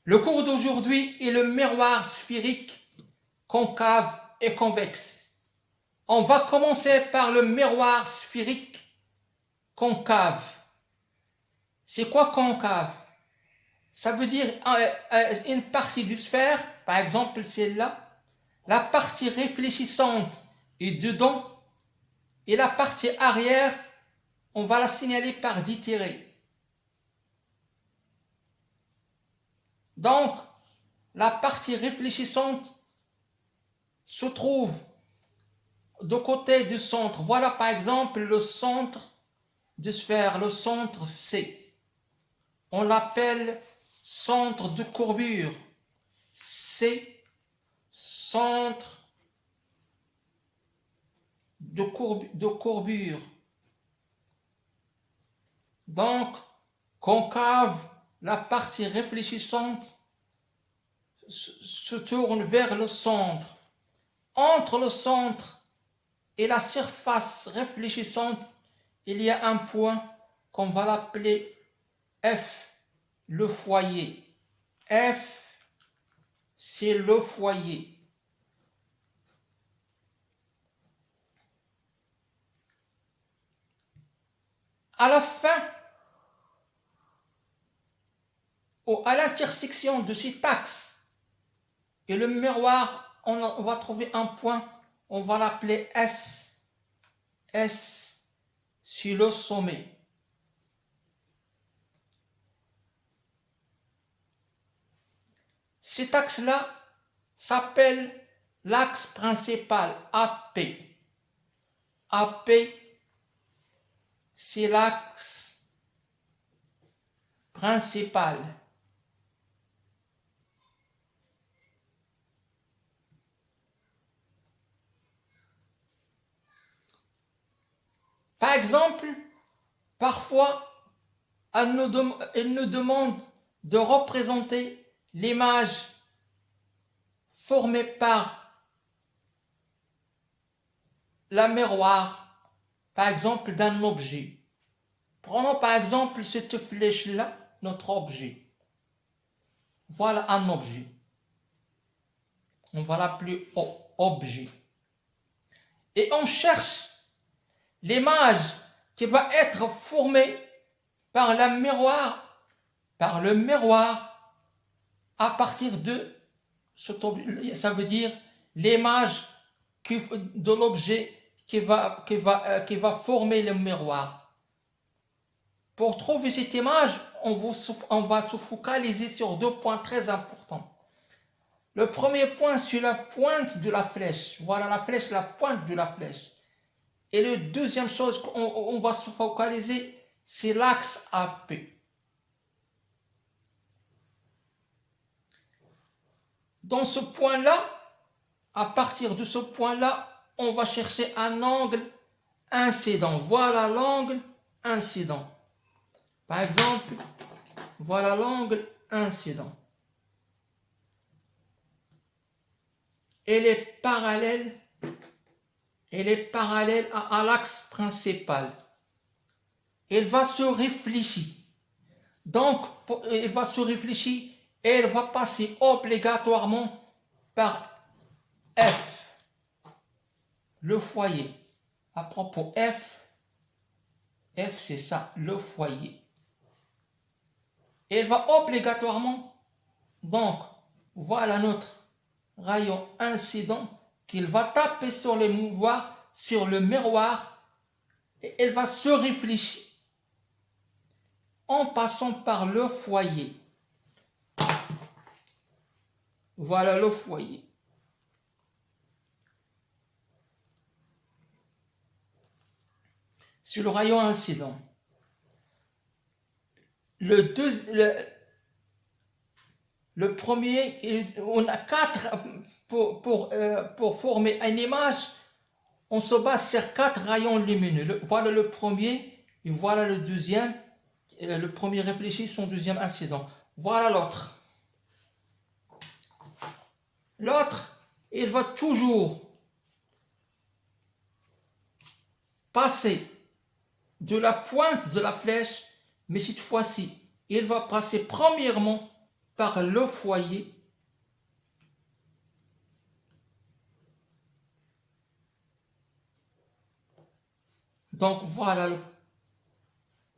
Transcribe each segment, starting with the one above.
Le cours d'aujourd'hui est le miroir sphérique, concave et convexe. On va commencer par le miroir sphérique concave. C'est quoi concave? Ça veut dire une partie du sphère, par exemple celle-là, la partie réfléchissante est dedans et la partie arrière, on va la signaler par 10 tirets. Donc, la partie réfléchissante se trouve de côté du centre. Voilà par exemple le centre de sphère, le centre C. On l'appelle centre de courbure. C, centre de courbure. Donc, concave, la partie réfléchissante se tourne vers le centre. Entre le centre et la surface réfléchissante, il y a un point qu'on va l'appeler F, le foyer. F, c'est le foyer. À la fin, ou à l'intersection de cet axe et le miroir, on va trouver un point, on va l'appeler S. S, c'est le sommet. Cet axe-là s'appelle l'axe principal, AP. AP, c'est l'axe principal. Par exemple, parfois, elle nous demande de représenter l'image formée par la miroir, par exemple, d'un objet. Prenons par exemple cette flèche-là, notre objet. Voilà un objet. On va l'appeler objet. Et on cherche l'image qui va être formée par le miroir à partir de cet objet. Ça veut dire l'image de l'objet qui va former le miroir. Pour trouver cette image, on va se focaliser sur deux points très importants. Le premier point, c'est la pointe de la flèche. Voilà la flèche, la pointe de la flèche. Et la deuxième chose qu'on va se focaliser, c'est l'axe AP. Dans ce point-là, à partir de ce point-là, on va chercher un angle incident. Voilà l'angle incident. Par exemple, voilà l'angle incident. Elle est parallèle à l'axe principal. Elle va se réfléchir. Donc, elle va se réfléchir et elle va passer obligatoirement par F, le foyer. À propos F c'est ça, le foyer. Elle va obligatoirement, donc, voilà notre rayon incident qu'il va taper sur le miroir, et elle va se réfléchir en passant par le foyer. Voilà le foyer. Sur le rayon incident. Le premier, on a 4 pour former une image. On se base sur 4 rayons lumineux. Voilà le premier et voilà le deuxième. Le premier réfléchit, son deuxième incident. Voilà l'autre. L'autre, il va toujours passer de la pointe de la flèche, mais cette fois-ci, il va passer premièrement par le foyer donc voilà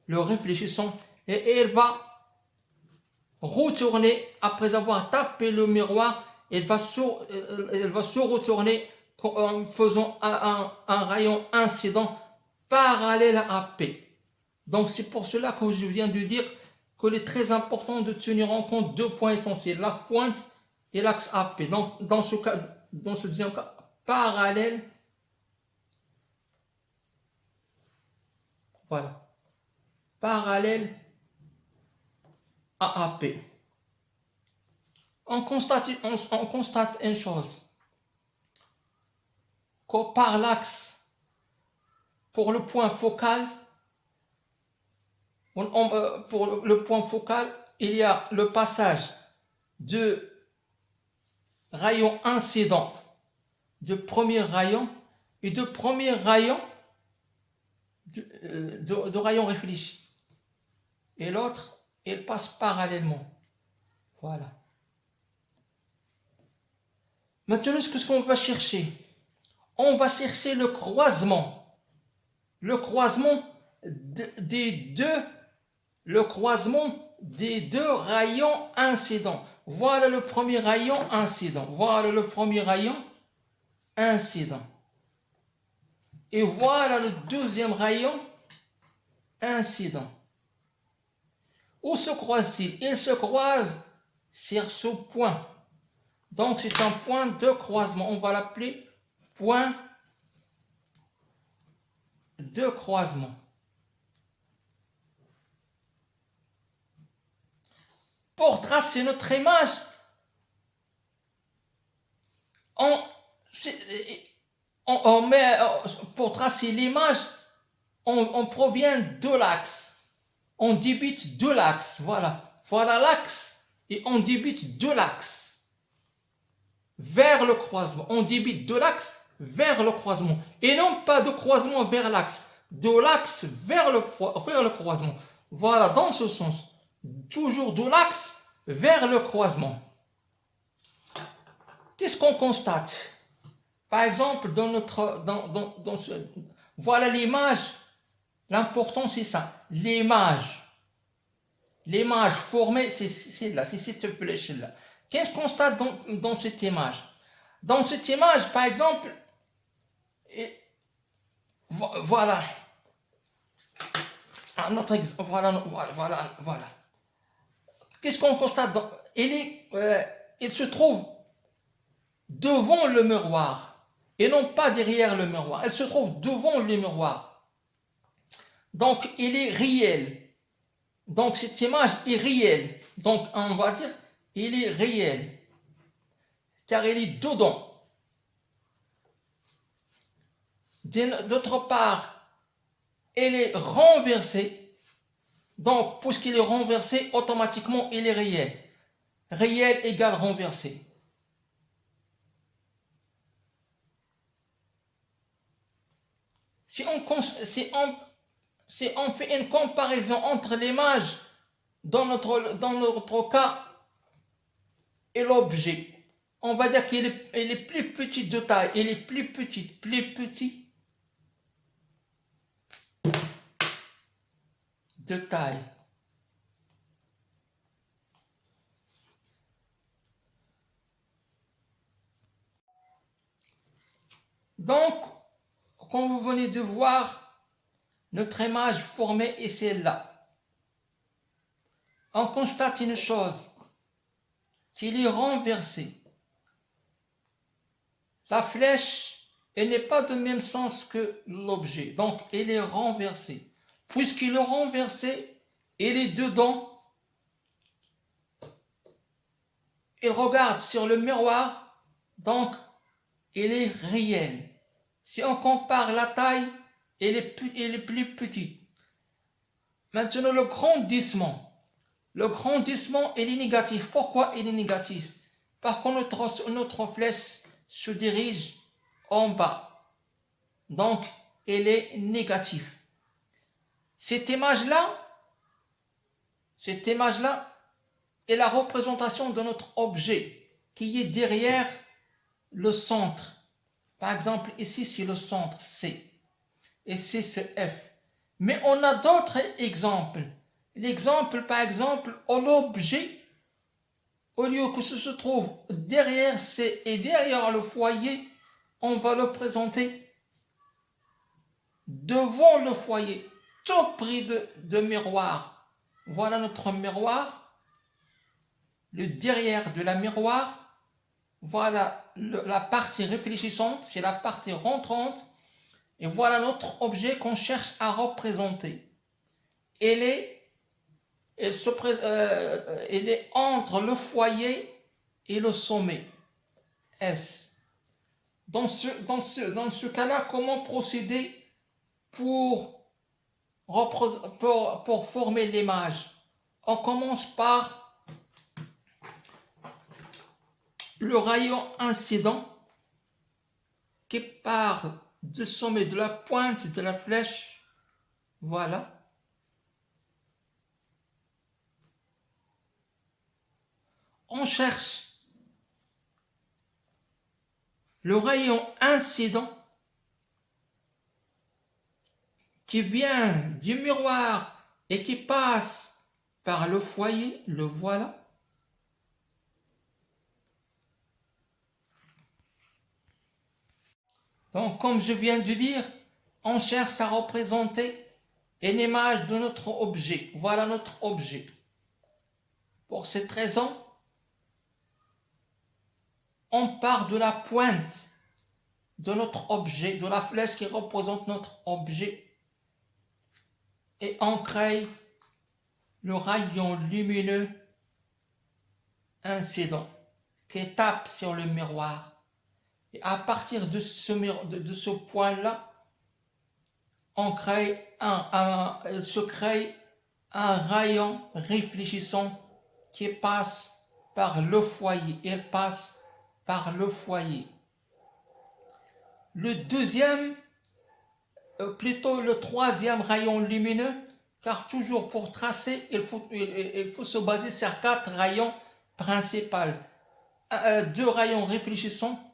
le réfléchissant et elle va retourner après avoir tapé le miroir, elle va se retourner en faisant un rayon incident parallèle à P. Donc c'est pour cela que je viens de dire qu'il est très important de tenir en compte deux points essentiels, la pointe et l'axe AP. Donc dans ce deuxième cas, parallèle, voilà, parallèle à AP. On constate une chose, que par l'axe, pour le point focal, pour le point focal, il y a le passage de rayon incident, de premier rayon, et de premier rayon, de rayon réfléchi. Et l'autre, il passe parallèlement. Voilà. Maintenant, ce qu'on va chercher, on va chercher le croisement. Le croisement des deux rayons incidents. Voilà le premier rayon incident. Voilà le premier rayon incident. Et voilà le deuxième rayon incident. Où se croisent-ils? Ils se croisent sur ce point. Donc c'est un point de croisement. On va l'appeler point de croisement. Pour tracer notre image, pour tracer l'image, on provient de l'axe. On débute de l'axe. Voilà. Voilà l'axe. Et on débute de l'axe vers le croisement. On débute de l'axe vers le croisement. Et non pas de croisement vers l'axe. De l'axe vers le croisement. Voilà, dans ce sens. Toujours de l'axe vers le croisement. Qu'est-ce qu'on constate? Par exemple, voilà l'image. L'important, c'est ça. L'image formée, c'est là, c'est cette flèche-là. Qu'est-ce qu'on constate dans cette image? Dans cette image, par exemple, voilà. Un autre exemple. Voilà. Qu'est-ce qu'on constate? Il se trouve devant le miroir et non pas derrière le miroir. Elle se trouve devant le miroir. Donc, il est réel. Donc, cette image est réelle. Donc, on va dire, il est réel. Car il est dedans. D'autre part, elle est renversée. Donc, puisqu'il est renversé, automatiquement, il est réel. Réel égale renversé. Si on fait une comparaison entre l'image dans notre cas et l'objet, on va dire qu'il est plus petit de taille, il est plus petit de taille. Donc, comme vous venez de voir, notre image formée est celle-là. On constate une chose, qu'il est renversé. La flèche, elle n'est pas de même sens que l'objet, donc elle est renversée. Puisqu'il est renversé, il est dedans. Il regarde sur le miroir, donc il est réel. Si on compare la taille, il est plus petit. Maintenant, le grandissement. Le grandissement, il est négatif. Pourquoi il est négatif? Parce que notre flèche se dirige en bas. Donc, elle est négative. Cette image-là, et la représentation de notre objet qui est derrière le centre. Par exemple, ici, c'est le centre C. Et ici, c'est F. Mais on a d'autres exemples. L'exemple, par exemple, l'objet, au lieu que ce se trouve derrière C et derrière le foyer, on va le présenter devant le foyer, tout près de miroir. Voilà notre miroir. Le derrière de la miroir, voilà la partie réfléchissante, c'est la partie rentrante. Et voilà notre objet qu'on cherche à représenter. Elle est entre le foyer et le sommet, S. Dans ce cas-là, comment procéder pour former l'image? On commence par le rayon incident qui part du sommet de la pointe de la flèche. Voilà. On cherche le rayon incident qui vient du miroir et qui passe par le foyer. Le voilà. Donc, comme je viens de dire, on cherche à représenter une image de notre objet. Voilà notre objet. Pour cette raison, on part de la pointe de notre objet, de la flèche qui représente notre objet, et on crée le rayon lumineux incident qui tape sur le miroir. Et à partir de ce point-là, on crée se crée un rayon réfléchissant qui passe par le foyer. Il passe par le foyer. Le deuxième, plutôt le troisième rayon lumineux, car toujours pour tracer, il faut se baser sur 4 rayons principaux. 2 rayons réfléchissants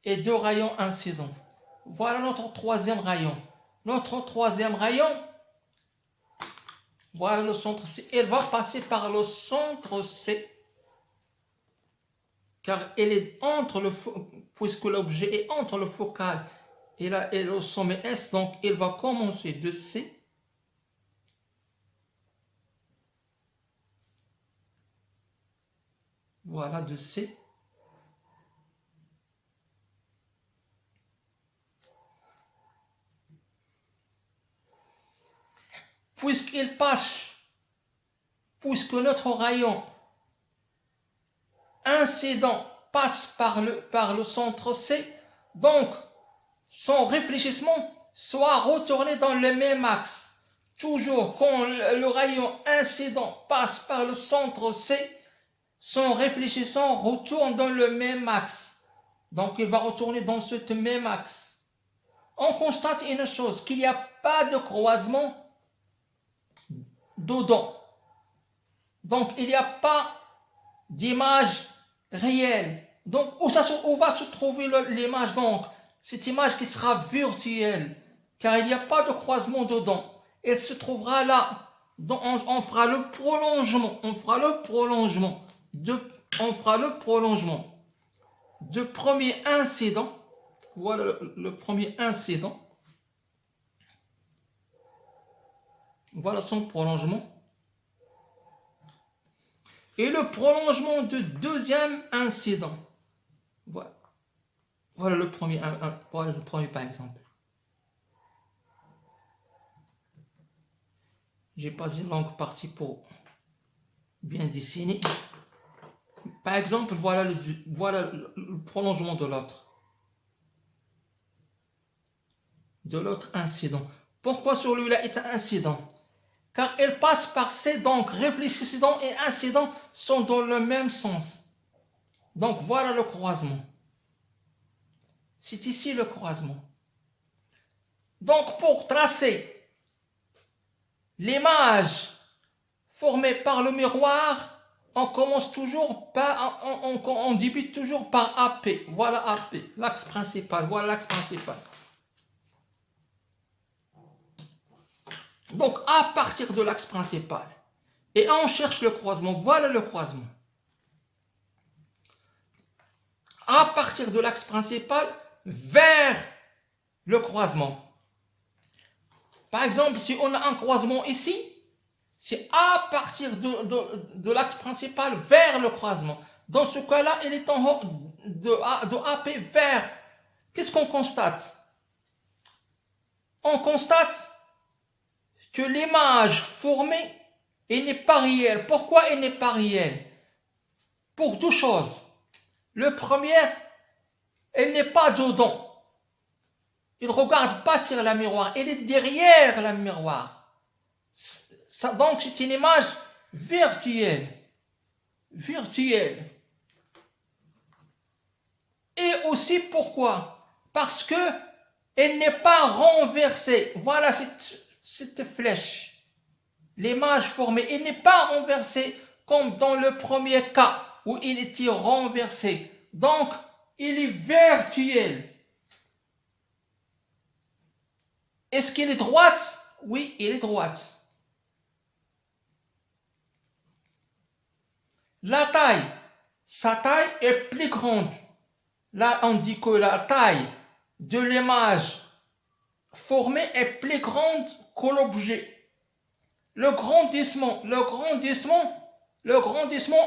et 2 rayons incidents. Voilà notre troisième rayon. Notre troisième rayon, voilà le centre C. Il va passer par le centre C, car il est puisque l'objet est entre le focal et le sommet S, donc il va commencer de C. Voilà, de C. Puisque notre rayon incident passe par le centre C, donc son réfléchissement soit retourné dans le même axe. Toujours quand le rayon incident passe par le centre C, son réfléchissant retourne dans le même axe. Donc il va retourner dans ce même axe. On constate une chose, qu'il n'y a pas de croisement dedans. Donc il n'y a pas d'image réelle. Donc où va se trouver l'image? Donc cette image qui sera virtuelle, car il n'y a pas de croisement dedans. Elle se trouvera là. Donc on fera le prolongement. On fera le prolongement de premier incident. Voilà le premier incident. Voilà son prolongement. Et le prolongement de deuxième incident. Voilà le premier par exemple. J'ai pas une longue partie pour bien dessiner. Par exemple, voilà le prolongement de l'autre incident. Pourquoi celui-là est un incident? Car il passe par C, donc réfléchissant et incident sont dans le même sens. Donc voilà le croisement. C'est ici le croisement. Donc pour tracer l'image formée par le miroir, on commence toujours par, on débute toujours par AP. Voilà AP, l'axe principal. Voilà l'axe principal. Donc, à partir de l'axe principal, et on cherche le croisement. Voilà le croisement. À partir de l'axe principal, vers le croisement. Par exemple, si on a un croisement ici, c'est à partir de l'axe principal vers le croisement. Dans ce cas-là, il est en haut de AP vers. Qu'est-ce qu'on constate? On constate que l'image formée, elle n'est pas réelle. Pourquoi elle n'est pas réelle? Pour deux choses. Le premier, elle n'est pas dedans. Il ne regarde pas sur la miroir. Elle est derrière la miroir. Donc c'est une image virtuelle. Virtuelle. Et aussi pourquoi? Parce que elle n'est pas renversée. Voilà cette flèche. L'image formée, elle n'est pas renversée comme dans le premier cas où il était renversé. Donc, il est virtuel. Est-ce qu'il est droite? Oui, il est droite. La taille, sa taille est plus grande. Là, on dit que la taille de l'image formée est plus grande que l'objet. Le grandissement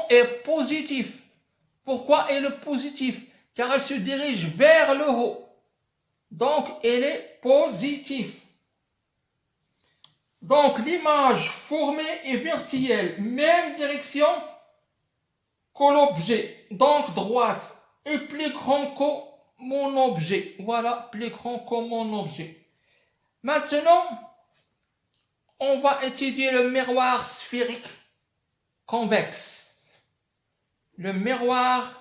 est positif. Pourquoi est le positif? Car elle se dirige vers le haut. Donc, elle est positive. Donc, l'image formée est virtuelle. Même direction que l'objet. Donc, droite. Et plus grand que mon objet. Voilà, plus grand que mon objet. Maintenant, on va étudier le miroir sphérique convexe. Le miroir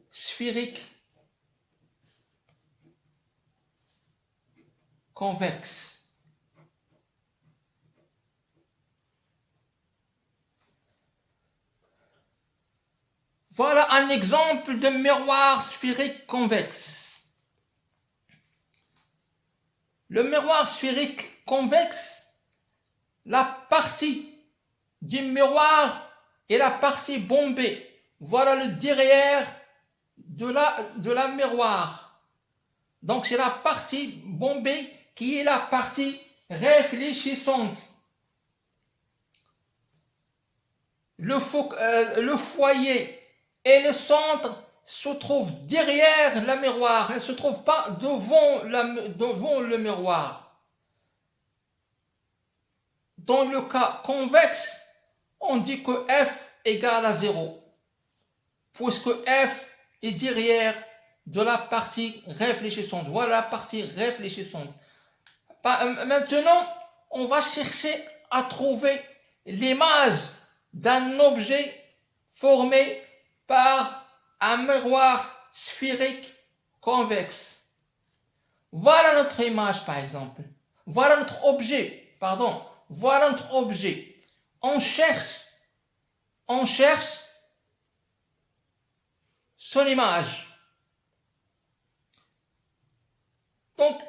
sphérique convexe. Voilà un exemple de miroir sphérique convexe. Le miroir sphérique convexe, la partie du miroir est la partie bombée. Voilà le derrière de la miroir. Donc c'est la partie bombée qui est la partie réfléchissante. Le foyer et le centre se trouvent derrière la miroir. Elle ne se trouve pas devant le miroir. Dans le cas convexe, on dit que F égale à 0. Puisque F est derrière de la partie réfléchissante. Voilà la partie réfléchissante. Maintenant, on va chercher à trouver l'image d'un objet formé par un miroir sphérique convexe. Voilà notre image, par exemple. Voilà notre objet. Voilà notre objet. On cherche son image. Donc,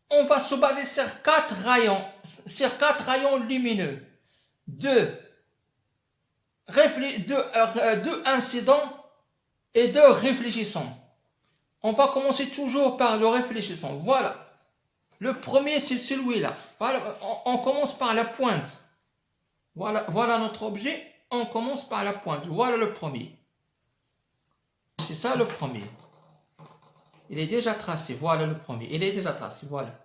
on va se baser sur quatre rayons lumineux. Deux incidents et deux réfléchissants. On va commencer toujours par le réfléchissant. Voilà. Le premier, c'est celui-là. On commence par la pointe. Voilà notre objet. On commence par la pointe. Voilà le premier. C'est ça le premier. Il est déjà tracé. Voilà le premier. Il est déjà tracé. Voilà.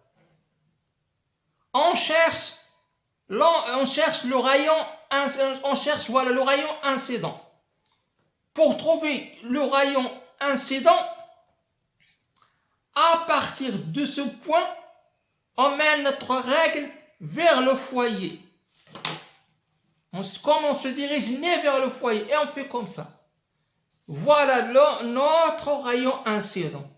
On cherche le rayon incident. Pour trouver le rayon incident, à partir de ce point, on mène notre règle vers le foyer. Comme on se dirige né vers le foyer, et on fait comme ça. Voilà notre rayon incident.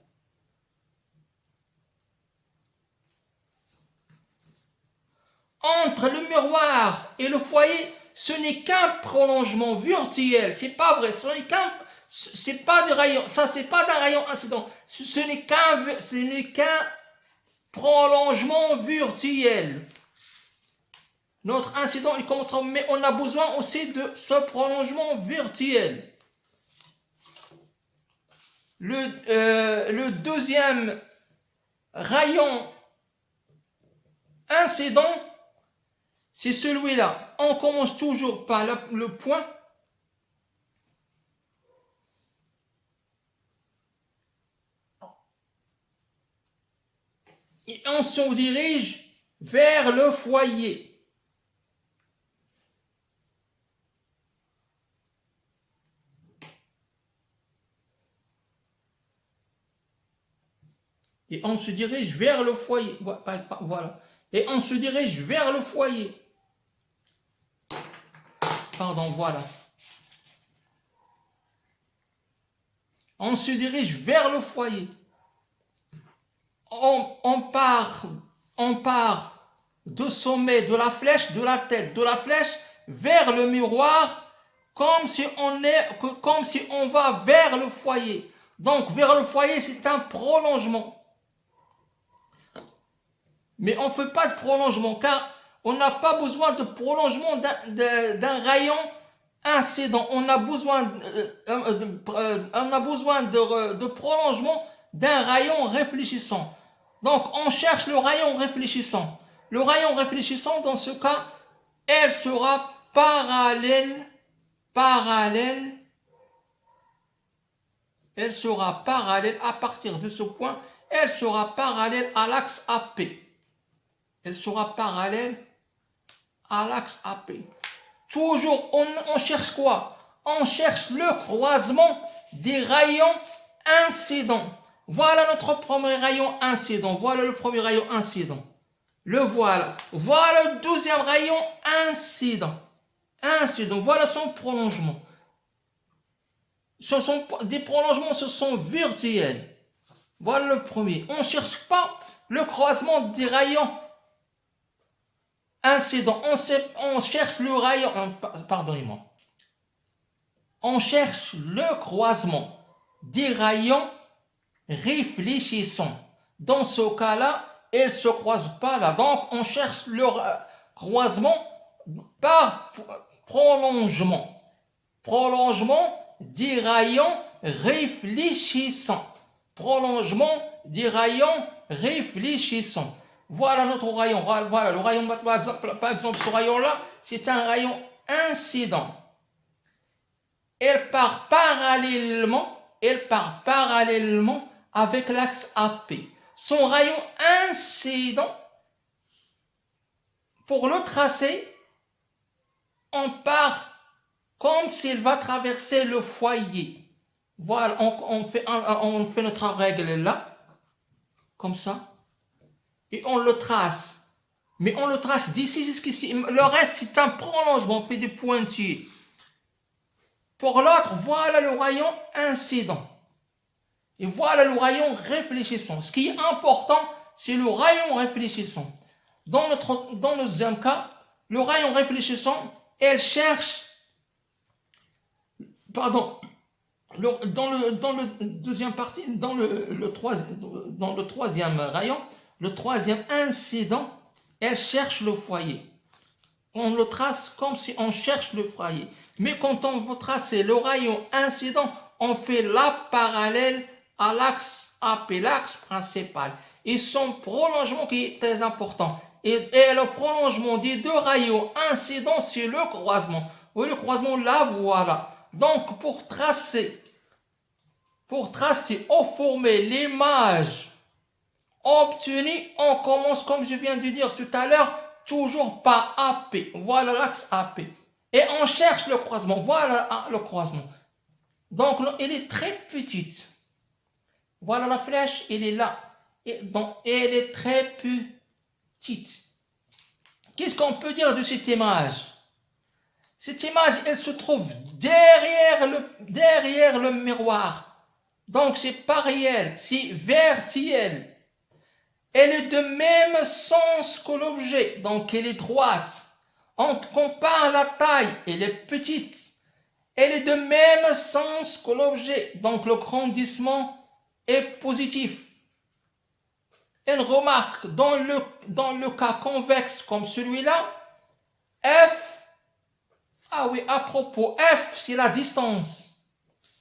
entre le miroir et le foyer, ce n'est qu'un prolongement virtuel. C'est pas vrai. C'est pas des rayons. Ça, c'est pas d'un rayon incident. Ce n'est qu'un prolongement virtuel. Notre incident, il commencera, mais on a besoin aussi de ce prolongement virtuel. Le deuxième rayon incident, c'est celui-là. On commence toujours par le point. Et on se dirige vers le foyer. Et on se dirige vers le foyer. Voilà. Et on se dirige vers le foyer. Pardon, voilà. On se dirige vers le foyer. On part du sommet de la flèche, de la tête de la flèche, vers le miroir, comme si on va vers le foyer. Donc, vers le foyer, c'est un prolongement. Mais on ne fait pas de prolongement, car on n'a pas besoin de prolongement d'un rayon incident. On a besoin de prolongement d'un rayon réfléchissant. Donc, on cherche le rayon réfléchissant. Le rayon réfléchissant, dans ce cas, elle sera parallèle. Elle sera parallèle à partir de ce point. Elle sera parallèle à l'axe AP. Elle sera parallèle à l'axe AP. Toujours, on cherche quoi? On cherche le croisement des rayons incidents. Voilà notre premier rayon incident. Voilà le premier rayon incident. Le voilà. Voilà le deuxième rayon incident. Voilà son prolongement. Des prolongements, ce sont virtuels. Voilà le premier. On ne cherche pas le croisement des rayons incidents. On cherche le rayon. Pardonnez-moi. On cherche le croisement des rayons réfléchissants. Dans ce cas-là, elles ne se croisent pas là. Donc, on cherche le croisement par prolongement. Prolongement des rayons réfléchissants. Prolongement des rayons réfléchissants. Voilà notre rayon. Voilà le rayon, par exemple, ce rayon-là, c'est un rayon incident. Elle part parallèlement avec l'axe AP. Son rayon incident, pour le tracer, on part comme s'il va traverser le foyer. Voilà, on fait notre règle là, comme ça, et on le trace. Mais on le trace d'ici jusqu'ici. Le reste, c'est un prolongement, on fait des pointillés. Pour l'autre, voilà le rayon incident. Et voilà le rayon réfléchissant. Ce qui est important, c'est le rayon réfléchissant. Dans le deuxième cas, le rayon réfléchissant, elle cherche, pardon, dans le deuxième partie, dans le troisième rayon, le troisième incident, elle cherche le foyer. On le trace comme si on cherche le foyer. Mais quand on veut tracer le rayon incident, on fait la parallèle à l'axe AP, l'axe principal. Et son prolongement qui est très important. Et le prolongement des deux rayons incidents, c'est le croisement. Oui, le croisement, là, voilà. Donc, pour tracer ou former l'image obtenue, on commence, comme je viens de dire tout à l'heure, toujours par AP. Voilà l'axe AP. Et on cherche le croisement. Voilà le croisement. Donc, il est très petite. Voilà la flèche, elle est là. Et donc, elle est très petite. Qu'est-ce qu'on peut dire de cette image? Cette image, elle se trouve derrière le miroir. Donc, c'est pas réel, c'est virtuel. Elle est de même sens que l'objet, donc elle est droite. On compare la taille, elle est petite. Elle est de même sens que l'objet, donc le grandissement est positif. Elle remarque, dans le cas convexe comme celui-là, F, ah oui, à propos, F, c'est la distance.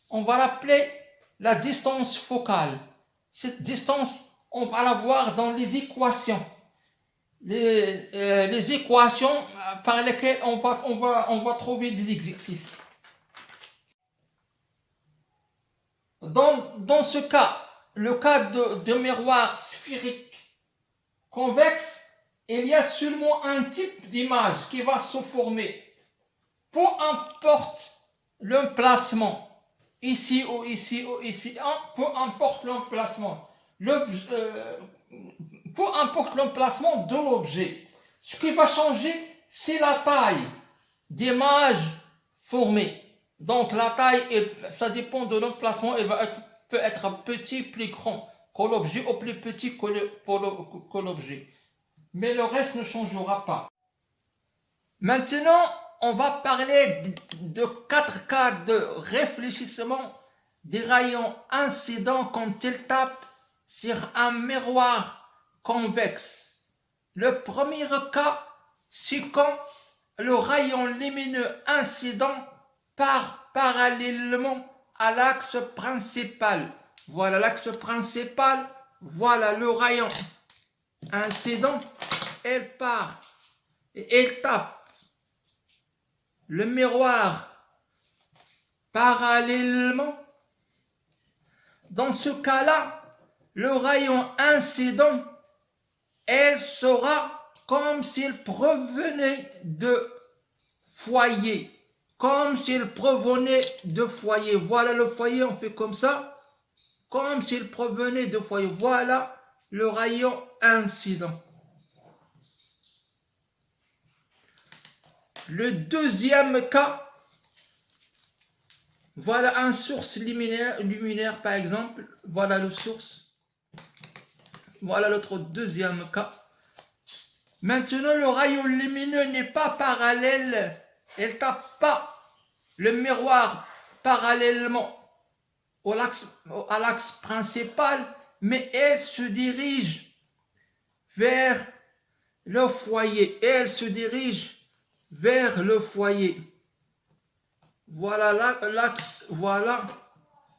On va l'appeler la distance focale. Cette distance, on va la voir dans les équations. Les équations par lesquelles on va trouver des exercices. Dans ce cas, le cas de miroir sphérique convexe, il y a seulement un type d'image qui va se former. Peu importe l'emplacement, ici ou ici ou ici, peu importe l'emplacement, peu importe l'emplacement de l'objet. Ce qui va changer, c'est la taille d'image formée. Donc la taille, ça dépend de l'emplacement, peut être petit, plus grand que l'objet ou plus petit que l'objet. Mais le reste ne changera pas. Maintenant, on va parler de 4 cas de réfléchissement des rayons incidents quand ils tapent sur un miroir convexe. Le premier cas, c'est quand le rayon lumineux incident part parallèlement à l'axe principal. Voilà l'axe principal, voilà le rayon incident, elle part et elle tape le miroir parallèlement. Dans ce cas-là, le rayon incident, elle sera comme s'il provenait de foyer. Comme s'il provenait de foyer. Voilà le foyer, on fait comme ça. Comme s'il provenait de foyer. Voilà le rayon incident. Le deuxième cas, voilà un source luminaire par exemple. Voilà le source. Voilà l'autre deuxième cas. Maintenant, le rayon lumineux n'est pas parallèle. Elle ne tape pas le miroir parallèlement à l'axe principal, mais elle se dirige vers le foyer. Elle se dirige vers le foyer. Voilà l'axe, voilà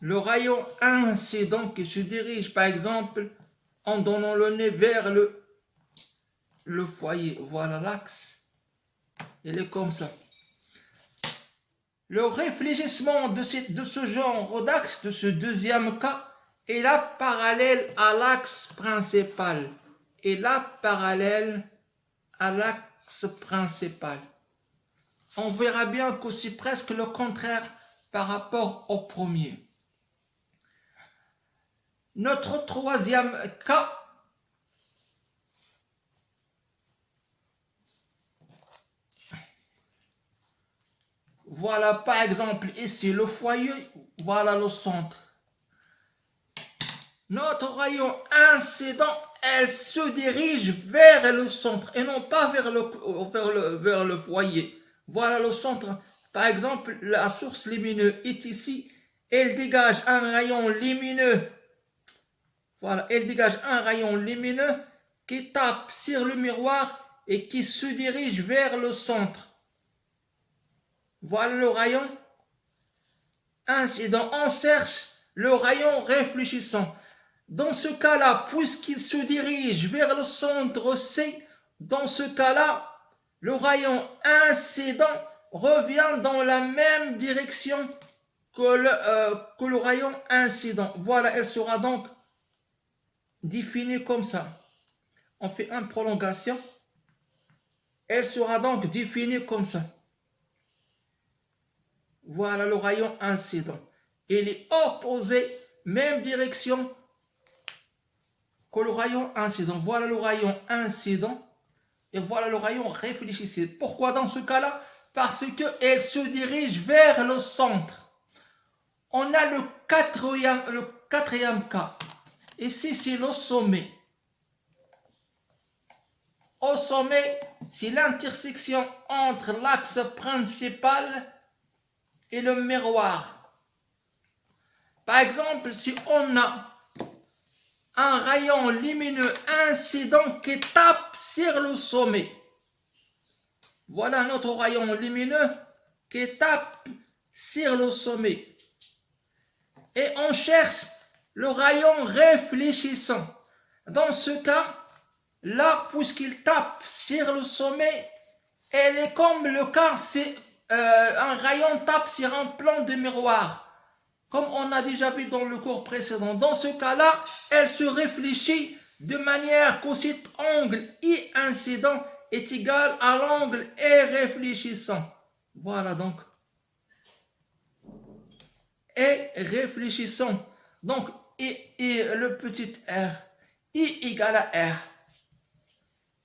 le rayon incident qui se dirige, par exemple, en donnant le nez vers le foyer. Voilà l'axe. Il est comme ça. Le réfléchissement de ce genre d'axe, de ce deuxième cas, est là parallèle à l'axe principal. Et là parallèle à l'axe principal. On verra bien que c'est presque le contraire par rapport au premier. Notre troisième cas, voilà par exemple ici le foyer, voilà le centre. Notre rayon incident, elle se dirige vers le centre et non pas vers le foyer. Voilà le centre. Par exemple, la source lumineuse est ici. Elle dégage un rayon lumineux. Voilà, elle dégage un rayon lumineux qui tape sur le miroir et qui se dirige vers le centre. Voilà le rayon incident. On cherche le rayon réfléchissant. Dans ce cas-là, puisqu'il se dirige vers le centre C, dans ce cas-là, le rayon incident revient dans la même direction que le rayon incident. Voilà, elle sera donc définie comme ça. On fait une prolongation. Elle sera donc définie comme ça. Voilà le rayon incident. Il est opposé, même direction que le rayon incident. Voilà le rayon incident. Et voilà le rayon réfléchissant. Pourquoi dans ce cas-là? Parce qu'elle se dirige vers le centre. On a le quatrième cas. Ici, c'est le sommet. Au sommet, c'est l'intersection entre l'axe principal et le miroir. Par exemple, si on a un rayon lumineux incident qui tape sur le sommet, voilà notre rayon lumineux qui tape sur le sommet. Et on cherche le rayon réfléchissant. Dans ce cas, là, puisqu'il tape sur le sommet, elle est comme le cas, c'est un rayon tape sur un plan de miroir. Comme on a déjà vu dans le cours précédent. Dans ce cas-là, elle se réfléchit de manière qu'au cet angle I incident est égal à l'angle E réfléchissant. Voilà donc. Et réfléchissant. Donc, et le petit r. I égale à r.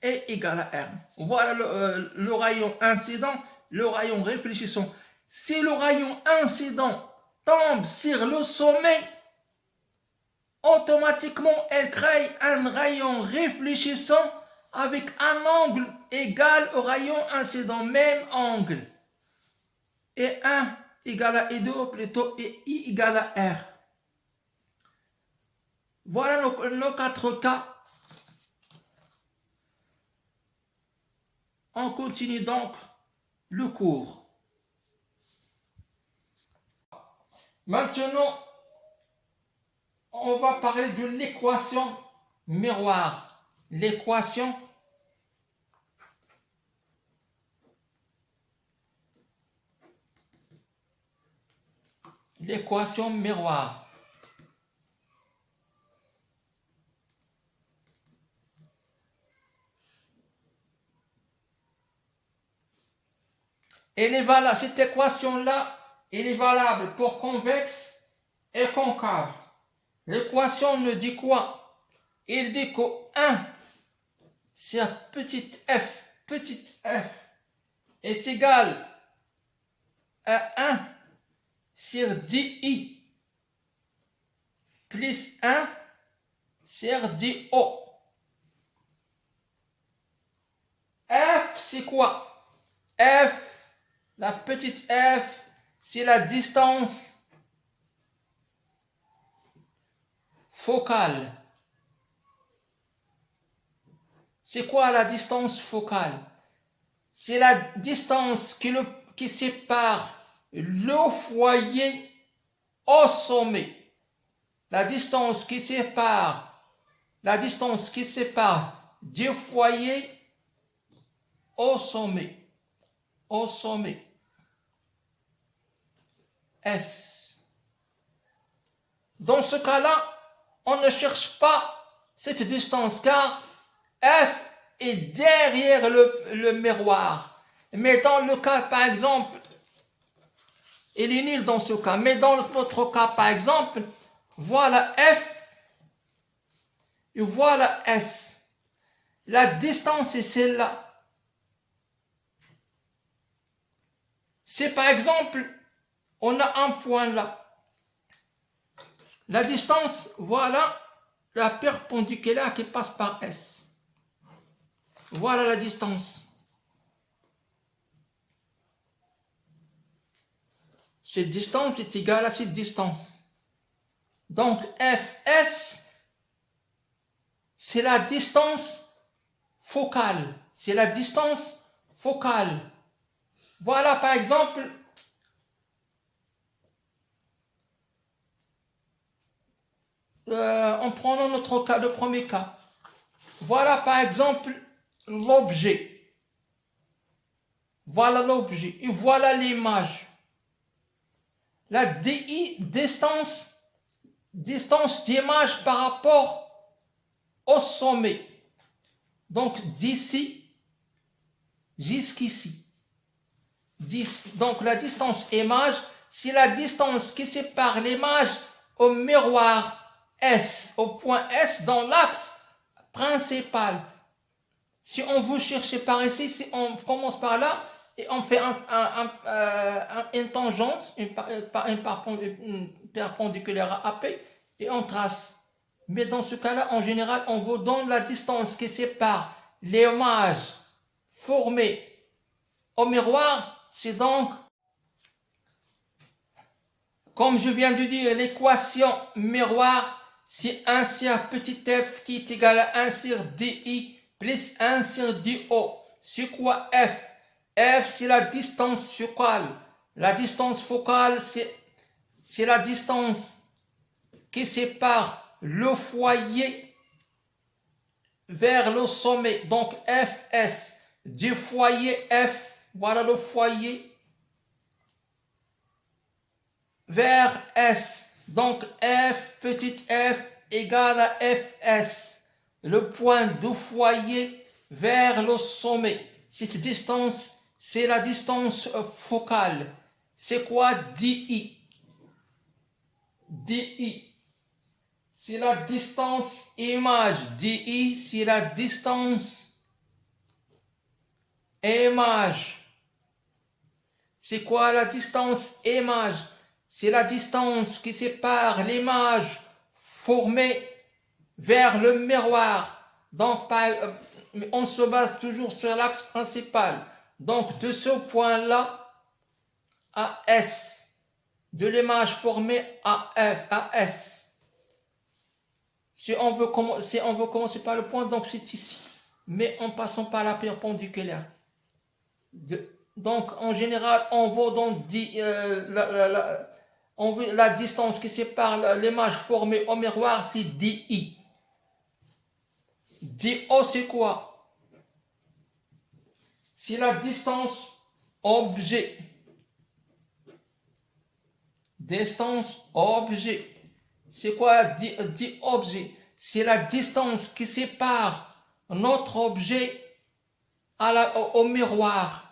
E égale à r. Voilà le rayon incident, le rayon réfléchissant. Si le rayon incident tombe sur le sommet, automatiquement, elle crée un rayon réfléchissant avec un angle égal au rayon incident, même angle. Et 1 égale à I2 plutôt, et I égale à R. Voilà nos 4 cas. On continue donc le cours. Maintenant, on va parler de l'équation miroir. L'équation miroir. Elle est valable, cette équation-là, elle est valable pour convexe et concave. L'équation nous dit quoi? Il dit que 1 sur petit f est égal à 1 sur di plus 1 sur do. F, c'est quoi? F, la petite f, c'est la distance focale. C'est quoi la distance focale? C'est la distance qui sépare le foyer au sommet. La distance qui sépare du foyer au sommet. Au sommet. S. Dans ce cas-là, on ne cherche pas cette distance car F est derrière le miroir. Mais dans le cas, par exemple, il est nul dans ce cas. Mais dans notre cas, par exemple, voilà F et voilà S. La distance est celle-là. C'est par exemple, on a un point là. La distance, voilà la perpendiculaire qui passe par S. Voilà la distance. Cette distance est égale à cette distance. Donc Fs, c'est la distance focale. C'est la distance focale. Voilà par exemple, en prenant notre cas, le premier cas. Voilà par exemple l'objet. Voilà l'objet et voilà l'image. La DI, distance d'image par rapport au sommet. Donc d'ici jusqu'ici. Donc la distance image, c'est la distance qui sépare l'image au miroir S, au point S dans l'axe principal. Si on veut chercher par ici, si on commence par là et on fait une tangente, une perpendiculaire à AP et on trace. Mais dans ce cas-là, en général, on vous donne la distance qui sépare l'image formée au miroir, c'est donc, comme je viens de dire, l'équation miroir, c'est 1 sur petit f qui est égal à 1 sur di plus 1 sur do. C'est quoi f? F, c'est la distance focale. La distance focale, c'est la distance qui sépare le foyer vers le sommet. Donc Fs du foyer F, voilà le foyer, vers S. Donc F petit f égale à Fs, le point du foyer vers le sommet. Cette distance, c'est la distance focale. C'est quoi di? Di, c'est la distance image. Di, c'est la distance image. C'est quoi la distance image? C'est la distance qui sépare l'image formée vers le miroir. Donc, on se base toujours sur l'axe principal. Donc, de ce point-là à S, de l'image formée à S. Si on veut commencer par le point, donc c'est ici. Mais en passant par la perpendiculaire. Donc, en général, on va donc la distance qui sépare l'image formée au miroir, c'est di. Do, c'est quoi? C'est la distance objet. Distance objet. C'est quoi dit objet? C'est la distance qui sépare notre objet au miroir.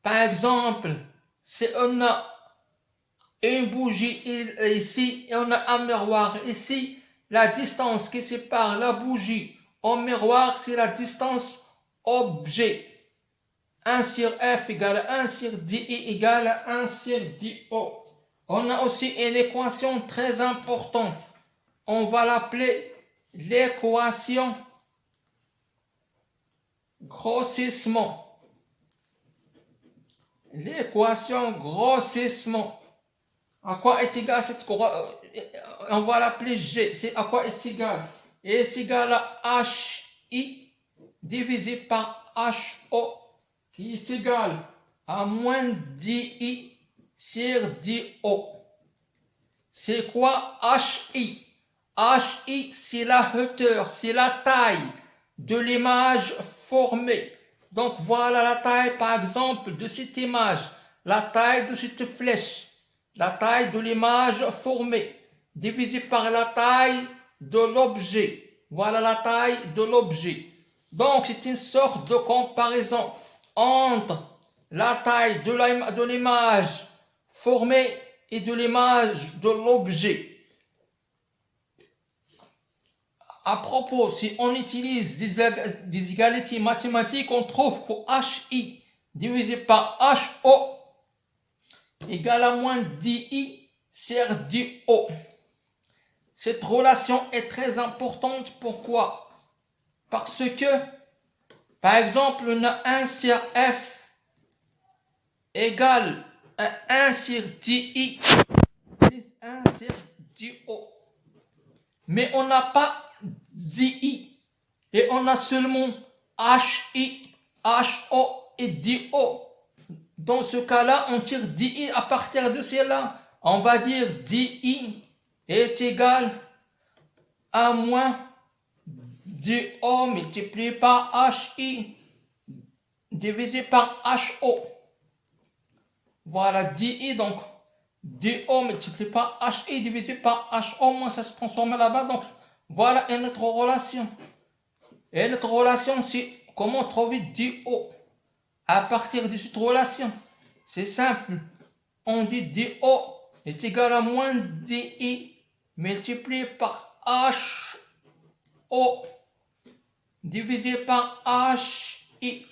Par exemple, si on a une bougie ici et on a un miroir ici, la distance qui sépare la bougie au miroir, c'est la distance objet. 1 sur F égale à 1 sur di égale à 1 sur do. On a aussi une équation très importante. On va l'appeler l'équation grossissement. L'équation grossissement. À quoi est égal cette on va l'appeler G. C'est à quoi est égal? Est égal à HI divisé par HO qui est égal à moins DI sur DO. C'est quoi HI? HI, c'est la hauteur, c'est la taille de l'image formée. Donc voilà la taille par exemple de cette image, la taille de cette flèche, la taille de l'image formée, divisée par la taille de l'objet. Voilà la taille de l'objet. Donc c'est une sorte de comparaison entre la taille de l'image formée et de l'image de l'objet. À propos, si on utilise des égalités mathématiques, on trouve que HI divisé par HO égale à moins DI sur DO. Cette relation est très importante. Pourquoi? Parce que, par exemple, on a 1 sur F égale à 1 sur DI plus 1 sur DO. Mais on n'a pas DI et on a seulement HI, HO et DO. Dans ce cas-là, on tire DI à partir de cela. On va dire DI est égal à moins DO multiplié par HI divisé par HO. Voilà DI, donc DO multiplié par HI divisé par HO, moins ça se transforme là-bas. Donc voilà une autre relation. Et notre relation, c'est comment trouver DO à partir de cette relation. C'est simple. On dit DO est égal à moins DI multiplié par HO divisé par HI.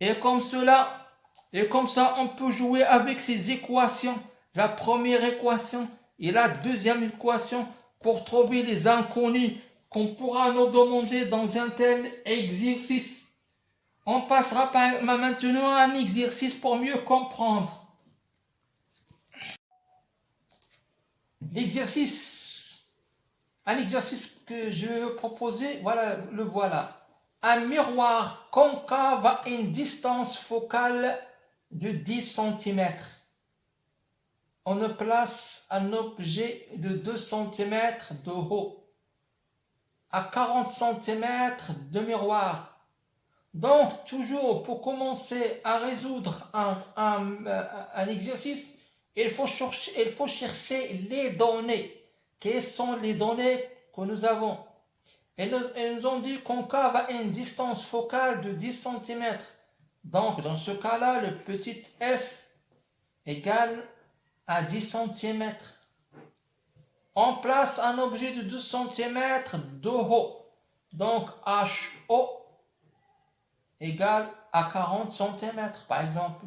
Et comme ça, on peut jouer avec ces équations. La première équation et la deuxième équation pour trouver les inconnus qu'on pourra nous demander dans un tel exercice. On passera maintenant à un exercice pour mieux comprendre. Un exercice que je proposais, voilà, le voilà. Un miroir concave à une distance focale de 10 cm. On place un objet de 2 cm de haut à 40 cm de miroir. Donc, toujours pour commencer à résoudre un exercice, il faut chercher les données. Quelles sont les données que nous avons? Ils nous ont dit concave à une distance focale de 10 cm. Donc, dans ce cas-là, le petit f égale à 10 cm. On place un objet de 2 cm de haut. Donc, HO égale à 40 cm, par exemple.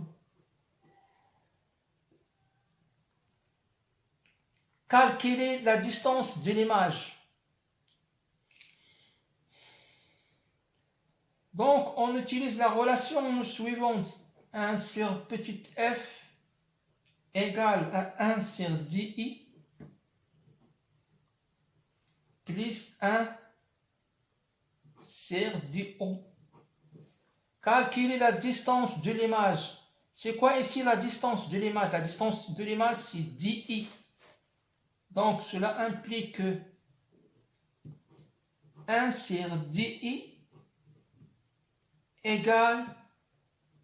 Calculer la distance de l'image. Donc, on utilise la relation suivante. 1 sur petit f égale à 1 sur di plus 1 sur do. Calculer la distance de l'image. C'est quoi ici la distance de l'image? La distance de l'image, c'est di. Donc, cela implique que 1 sur di égale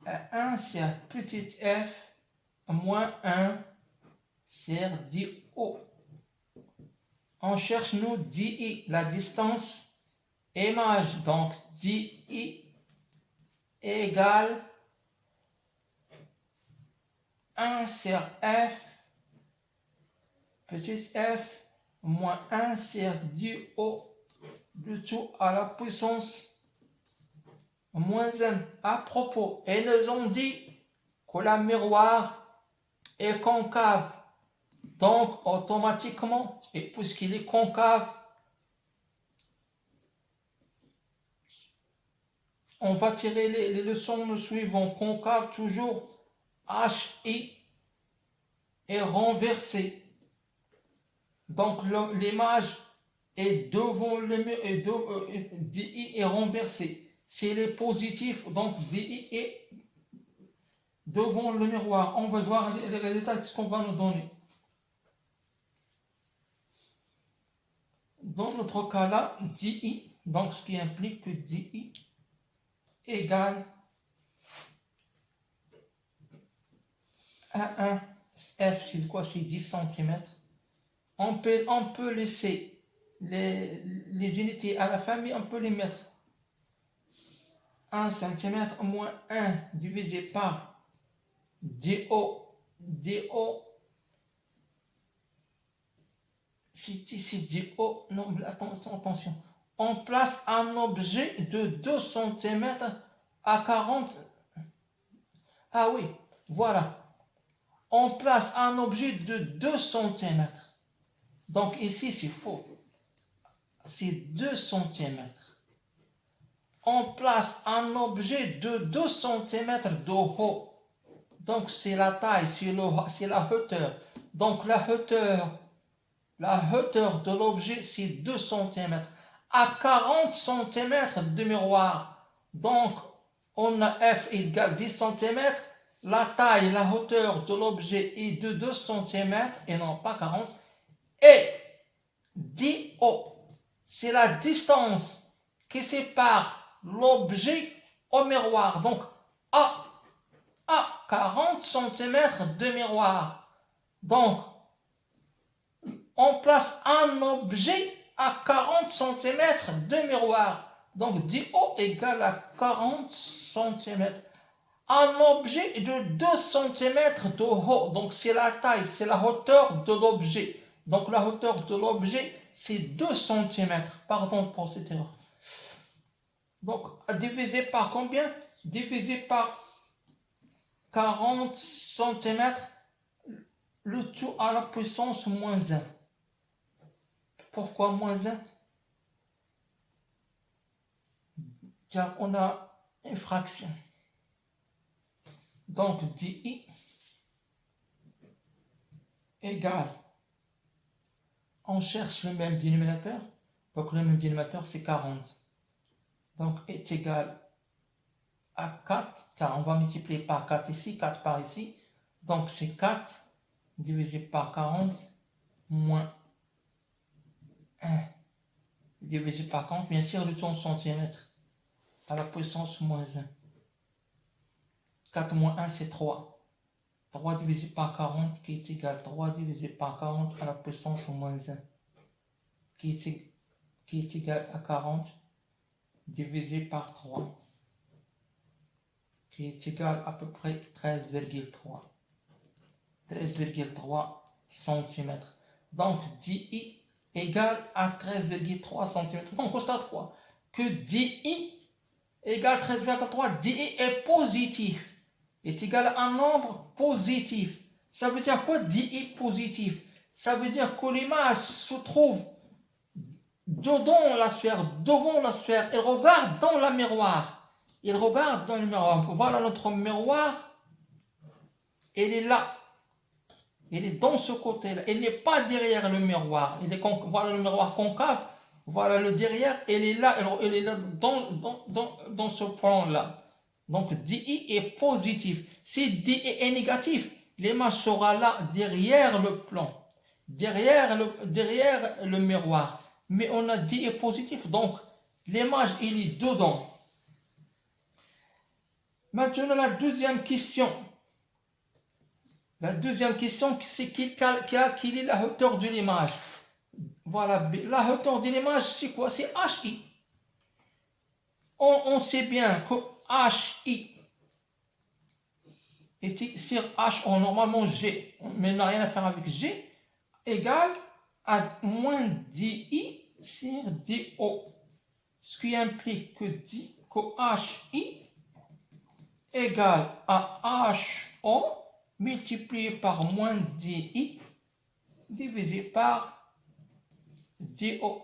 à 1 sur petit f moins 1 sur do. On cherche nous di, la distance image. Donc, di égale 1 sur f petit f moins 1 sur do, le tout à la puissance moins 1. À propos, ils nous ont dit que la miroir est concave. Donc, automatiquement, et puisqu'il est concave, on va tirer les leçons suivantes. Concave, toujours, HI est renversée. Donc, l'image est devant le mur, DI est renversé. S'il est positif, donc DI est devant le miroir. On va voir les résultats de ce qu'on va nous donner. Dans notre cas là, DI, donc ce qui implique que DI égale à 1, F c'est quoi? C'est 10 cm. On peut laisser les unités à la fin, mais on peut les mettre 1 cm moins 1 divisé par DO. DO, c'est ici DO. Non, attention. On place un objet de 2 cm à 40. Ah oui, voilà. On place un objet de 2 cm. Donc ici, c'est faux. C'est 2 cm. On place un objet de 2 cm de haut. Donc c'est la taille, c'est la hauteur. Donc la hauteur de l'objet, c'est 2 cm. À 40 cm de miroir. Donc on a F égale 10 cm. La taille, la hauteur de l'objet est de 2 cm et non pas 40. Et DO, c'est la distance qui sépare l'objet au miroir. Donc à 40 cm de miroir. Donc, on place un objet à 40 cm de miroir. Donc, DO égale à 40 cm. Un objet de 2 cm de haut. Donc, c'est la taille, c'est la hauteur de l'objet. Donc, la hauteur de l'objet, c'est 2 cm. Pardon pour cette erreur. Donc, divisé par combien? Divisé par 40 cm, le tout à la puissance moins 1. Pourquoi moins 1? car on a une fraction. Donc, DI égale, on cherche le même dénominateur, donc le même dénominateur c'est 40. Donc, est égal à 4, car on va multiplier par 4 ici, 4 par ici. Donc, c'est 4 divisé par 40 moins 1 divisé par 40, bien sûr, le temps en centimètres à la puissance moins 1. 4 moins 1, c'est 3. 3 divisé par 40 qui est égal à 3 divisé par 40 à la puissance moins 1 qui est égal à 40 divisé par 3 qui est égal à peu près 13,3 cm. Donc, DI égale à 13,3 cm. On constate quoi? Que DI égale 13,3, DI est positif. Est égal à un nombre positif. Ça veut dire quoi, DI positif? Ça veut dire que l'image se trouve devant la sphère, il regarde dans le miroir. Il regarde dans le miroir. Voilà notre miroir. Il est là. Il est dans ce côté-là. Il n'est pas derrière le miroir. Voilà le miroir concave. Voilà le derrière. Il est là. Il est là dans ce plan-là. Donc, DI est positif. Si DI est négatif, l'image sera là derrière le plan. Derrière le miroir. Mais on a DI est positif. Donc, l'image, il est dedans. Maintenant, la deuxième question. La deuxième question, c'est quelle est la hauteur de l'image. Voilà, la hauteur de l'image, c'est quoi? C'est HI. On sait bien que HI est sur HO, normalement G, mais il n'a rien à faire avec G, égale à moins DI sur DO. Ce qui implique que HI égale à HO multiplié par moins DI divisé par DO.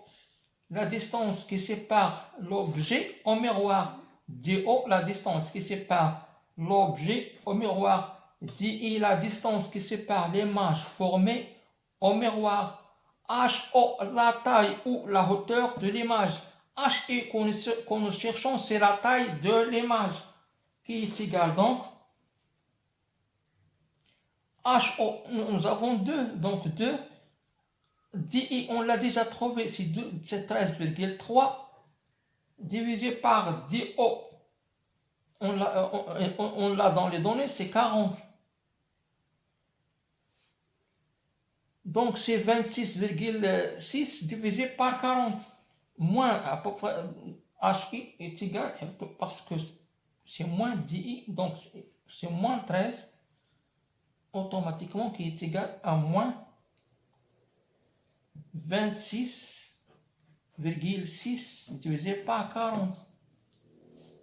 La distance qui sépare l'objet au miroir. DO, la distance qui sépare l'objet au miroir. DI, la distance qui sépare l'image formée au miroir. HO, la taille ou la hauteur de l'image. HI que nous cherchons, c'est la taille de l'image qui est égale donc HO, nous avons 2, donc 2. DI, on l'a déjà trouvé, c'est 13,3 divisé par DO. On l'a dans les données, c'est 40. Donc c'est 26,6 divisé par 40. Moins à peu près HI est égal, parce que c'est moins DI, donc c'est moins 13, automatiquement qui est égal à moins 26,6 divisé par 40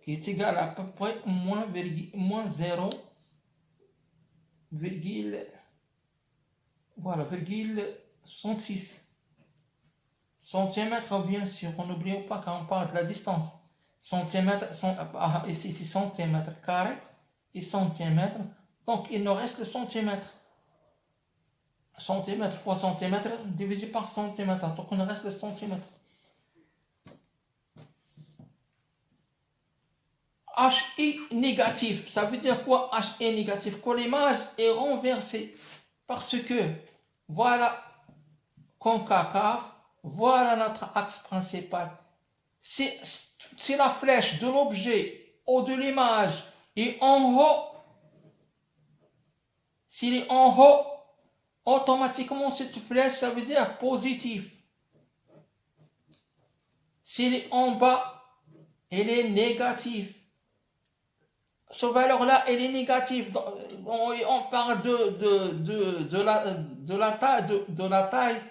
qui est égal à peu près moins 0, voilà, 66 centimètres, bien sûr, on n'oublie pas quand on parle de la distance. Centimètres, ici c'est centimètres carrés et centimètres, donc il nous reste le centimètre. Centimètre fois centimètre divisé par centimètre, donc on reste le centimètre. HI négatif, ça veut dire quoi? HI négatif, que l'image est renversée, parce que voilà concave, voilà notre axe principal. C'est la flèche de l'objet ou de l'image et en haut, s'il est en haut, automatiquement cette flèche, ça veut dire positif. S'il est en bas, elle est négative. Cette valeur-là, elle est négative. On parle de la taille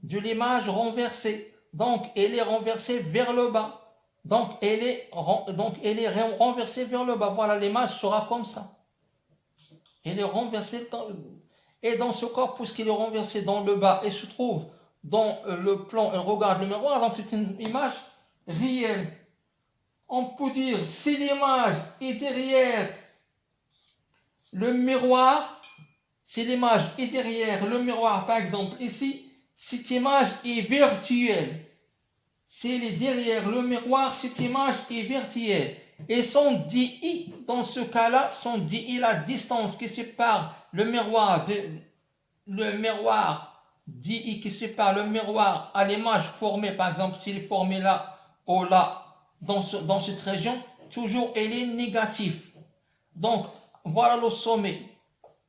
de l'image renversée. Donc, elle est renversée vers le bas. Donc, elle est renversée vers le bas. Voilà, l'image sera comme ça. Elle est renversée et dans ce cas, puisqu'il est renversé dans le bas et se trouve dans le plan, elle regarde le miroir, donc c'est une image réelle. On peut dire si l'image est derrière le miroir, si l'image est derrière le miroir, par exemple ici, cette image est virtuelle. Si elle est derrière le miroir, cette image est virtuelle. Et son DI, dans ce cas-là, son DI, la distance qui sépare le miroir DI qui sépare le miroir à l'image formée, par exemple, s'il est formé là ou là, dans cette région, toujours elle est négative. Donc, voilà le sommet.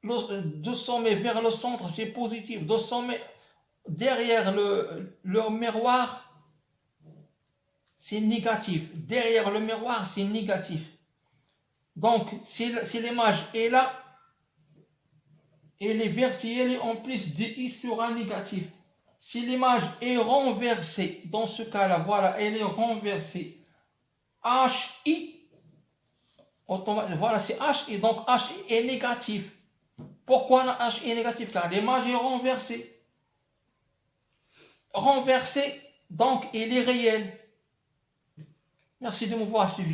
Du sommet vers le centre, c'est positif. Du sommet derrière le miroir, c'est négatif. Derrière le miroir, c'est négatif. Donc, si l'image est là, elle est virtuelle et en plus DI sera négatif. Si l'image est renversée, dans ce cas-là, voilà, elle est renversée. HI, voilà, c'est HI, donc HI est négatif. Pourquoi HI est négatif? Car l'image est renversée. Renversée, donc elle est réelle. Merci de m'avoir suivi.